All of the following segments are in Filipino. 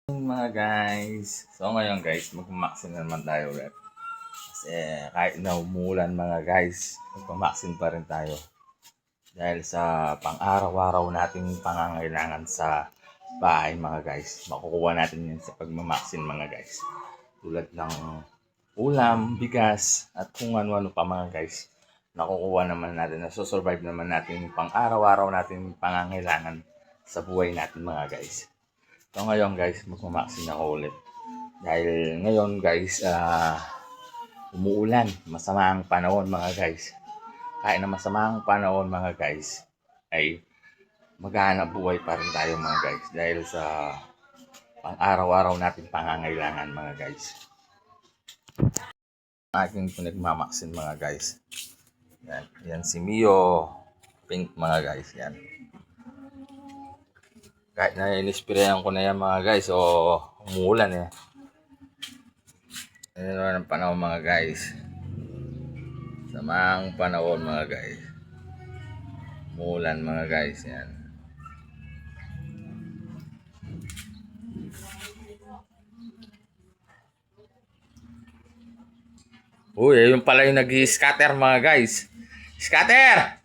Mga guys, so ngayon guys, magmamaxin na naman tayo ulit. Kasi kahit na umulan mga guys, magmamaxin pa rin tayo. Dahil sa pang-araw-araw nating pangangailangan sa bahay mga guys, makukuha natin yan sa pagmamaxin mga guys. Tulad ng ulam, bigas, at kung ano-ano pa mga guys, nakukuha naman natin, nasusurvive naman natin yung pang-araw-araw nating pangangailangan sa buhay natin mga guys. So ngayon guys, magmamaxin ako ulit. Dahil ngayon guys, umuulan. Masama ang panahon mga guys. Kahit na masama ang panahon mga guys, ay maghahanap buhay pa rin tayo mga guys. Dahil sa pang-araw-araw natin pangangailangan mga guys. Aking pinagmamaxin mga guys. Yan, yan si Mio Pink mga guys. Yan. Kahit na in-sprayan ko na yan mga guys, o umuulan eh. Ano naman ang panahon mga guys. Samang panahon mga guys. Umuulan mga guys, yan. Uy, ayun pala yung nag-scatter mga guys. Scatter!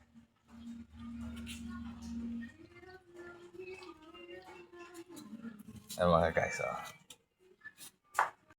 Ay mga guys, oh.